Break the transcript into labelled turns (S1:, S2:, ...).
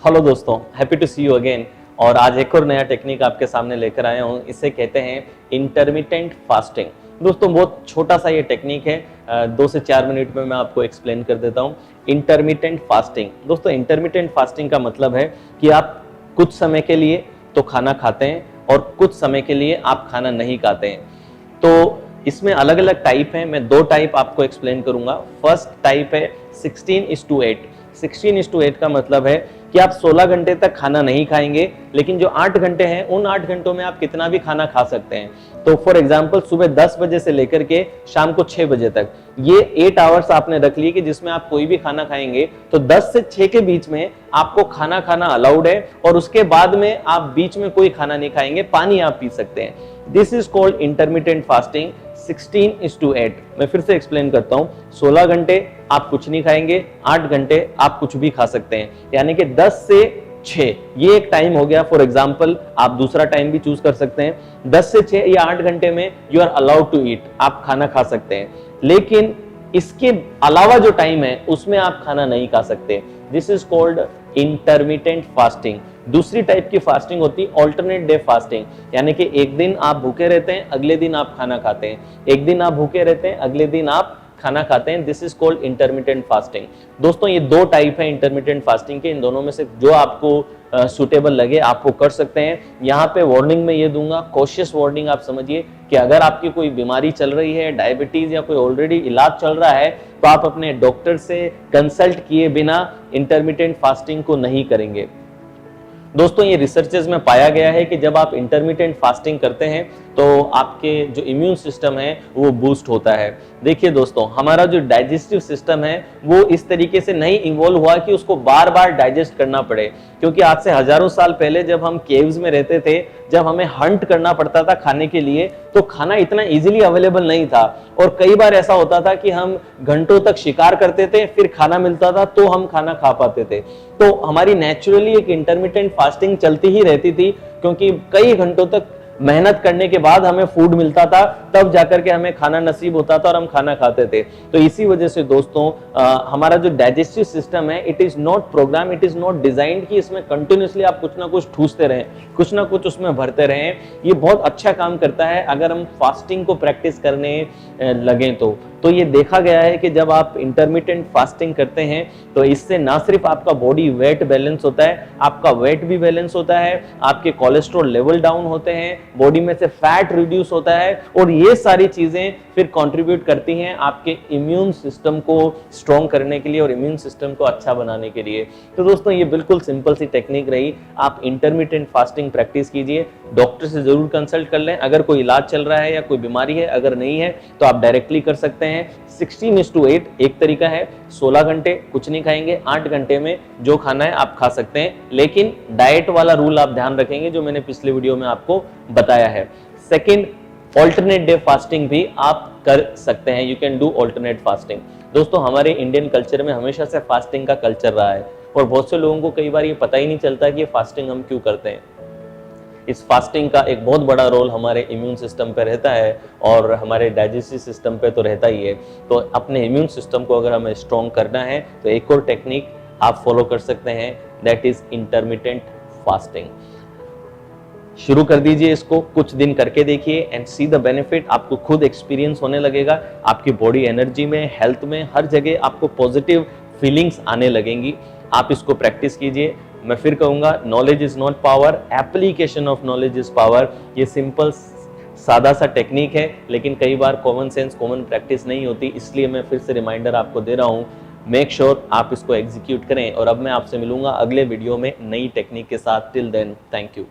S1: Hello दोस्तों, happy to see you again. और आज एक और नया टेक्निक आपके सामने लेकर आया हूँ। इसे कहते हैं इंटरमिटेंट फास्टिंग। दोस्तों बहुत छोटा सा ये टेक्निक है, 2 से 4 मिनट में मैं आपको एक्सप्लेन कर देता हूँ। इंटरमिटेंट फास्टिंग, दोस्तों इंटरमिटेंट फास्टिंग का मतलब है कि आप कुछ समय के लिए तो खाना खाते हैं और कुछ समय के लिए आप खाना नहीं खाते हैं। तो इसमें अलग अलग टाइप हैं, मैं 2 टाइप आपको एक्सप्लेन करूंगा। फर्स्ट टाइप है 16:8। 16:8 का मतलब है कि आप 16 घंटे तक खाना नहीं खाएंगे, लेकिन जो 8 घंटे हैं उन 8 घंटों में आप कितना भी खाना खा सकते हैं। तो फॉर एग्जांपल सुबह 10 बजे से लेकर के शाम को 6 बजे तक ये 8 आवर्स आपने रख लिए कि जिसमें आप कोई भी खाना खाएंगे। तो 10 से 6 के बीच में आपको खाना खाना अलाउड है और उसके बाद में आप बीच में कोई खाना नहीं खाएंगे, पानी आप पी सकते हैं। This is called intermittent fasting 16:8। मैं फिर से एक्सप्लेन करता हूं। 16 घंटे आप कुछ नहीं खाएंगे, 8 घंटे आप कुछ भी खा सकते हैं, यानी कि 10 से 6 ये एक टाइम हो गया। फॉर एग्जांपल आप दूसरा टाइम भी चूज कर सकते हैं। 10 से 6 या 8 घंटे में you are allowed to eat, आप खाना खा सकते हैं, लेकिन इसके अलावा जो टाइम है उसमें आप खाना नहीं खा सकते। This is called intermittent fasting. दूसरी टाइप की फास्टिंग होती है ऑल्टरनेट डे फास्टिंग, यानी कि एक दिन आप भूखे रहते हैं, अगले दिन आप खाना खाते हैं, एक दिन आप भूखे रहते हैं, अगले दिन आप खाना खाते हैं। This is called intermittent fasting. दोस्तों ये 2 टाइप है इंटरमिटेंट फास्टिंग के, इन दोनों में से जो आपको सुटेबल लगे आप वो कर सकते हैं। यहाँ पे वार्निंग में ये दूंगा, कॉशियस वार्निंग आप समझिए कि अगर आपकी कोई बीमारी चल रही है, डायबिटीज या कोई ऑलरेडी इलाज चल रहा है, तो आप अपने डॉक्टर से कंसल्ट किए बिना इंटरमिटेंट फास्टिंग को नहीं करेंगे। दोस्तों ये रिसर्चेस में पाया गया है कि जब आप इंटरमिटेंट फास्टिंग करते हैं तो आपके जो इम्यून सिस्टम है वो बूस्ट होता है। देखिए दोस्तों, हमारा जो डाइजेस्टिव सिस्टम है वो इस तरीके से नहीं इन्वॉल्व हुआ कि उसको बार बार डाइजेस्ट करना पड़े, क्योंकि आज से हजारों साल पहले जब हम केव्स में रहते थे, जब हमें हंट करना पड़ता था खाने के लिए, तो खाना इतना इजीली अवेलेबल नहीं था और कई बार ऐसा होता था कि हम घंटों तक शिकार करते थे, फिर खाना मिलता था तो हम खाना खा पाते थे। तो हमारी नेचुरली एक इंटरमिटेंट फास्टिंग चलती ही रहती थी, क्योंकि कई घंटों तक मेहनत करने के बाद हमें फूड मिलता था, तब जाकर के हमें खाना नसीब होता था और हम खाना खाते थे। तो इसी वजह से दोस्तों हमारा जो डाइजेस्टिव सिस्टम है, it is not program, it is not designed कि इसमें कंटिन्यूसली आप कुछ ना कुछ ठूसते रहें, कुछ ना कुछ उसमें भरते रहें। ये बहुत अच्छा काम करता है अगर हम फास्टिंग को प्रैक्टिस करने लगें तो ये देखा गया है कि जब आप इंटरमिटेंट फास्टिंग करते हैं तो इससे ना सिर्फ आपका बॉडी वेट बैलेंस होता है, आपका वेट भी बैलेंस होता है, आपके कोलेस्ट्रॉल लेवल डाउन होते हैं, बॉडी में से फैट रिड्यूस होता है, और ये सारी चीजें फिर कंट्रीब्यूट करती हैं आपके इम्यून सिस्टम को स्ट्रॉन्ग करने के लिए और इम्यून सिस्टम को अच्छा बनाने के लिए। तो दोस्तों ये बिल्कुल सिंपल सी टेक्निक रही। आप इंटरमिटेंट फास्टिंग प्रैक्टिस कीजिए, डॉक्टर से जरूर कंसल्ट कर लें अगर कोई इलाज चल रहा है या कोई बीमारी है। अगर नहीं है तो आप डायरेक्टली कर सकते हैं। 16:8 एक तरीका है, 16 घंटे कुछ नहीं खाएंगे, 8 घंटे में जो खाना है आप खा सकते हैं, लेकिन डाइट वाला रूल आप ध्यान रखेंगे जो मैंने पिछले वीडियो में आपको बताया है। सेकंड, ऑल्टरनेट डे फास्टिंग भी आप कर सकते हैं। You can do alternate fasting. दोस्तों हमारे इंडियन कल्चर में हमेशा से फास्टिंग का कल्चर रहा है और बहुत से लोगों को कई बार ये पता ही नहीं चलता कि ये फास्टिंग हम क्यों करते हैं। इस फास्टिंग का एक बहुत बड़ा रोल हमारे इम्यून सिस्टम पे रहता है और हमारे डाइजेस्टिव सिस्टम पे तो रहता ही है। तो अपने इम्यून सिस्टम को अगर हमें स्ट्रॉन्ग करना है तो एक और टेक्निक आप फॉलो कर सकते हैं, दैट इज इंटरमिटेंट फास्टिंग। शुरू कर दीजिए इसको, कुछ दिन करके देखिए एंड सी द बेनिफिट। आपको खुद एक्सपीरियंस होने लगेगा, आपकी बॉडी एनर्जी में, हेल्थ में, हर जगह आपको पॉजिटिव फीलिंग्स आने लगेंगी। आप इसको प्रैक्टिस कीजिए। मैं फिर कहूंगा, knowledge is not power, application of knowledge is power. ये सिंपल सादा सा टेक्निक है, लेकिन कई बार कॉमन सेंस, कॉमन प्रैक्टिस नहीं होती, इसलिए मैं फिर से रिमाइंडर आपको दे रहा हूँ। मेक श्योर आप इसको एग्जीक्यूट करें और अब मैं आपसे मिलूंगा अगले वीडियो में नई टेक्निक के साथ। Till then, thank you.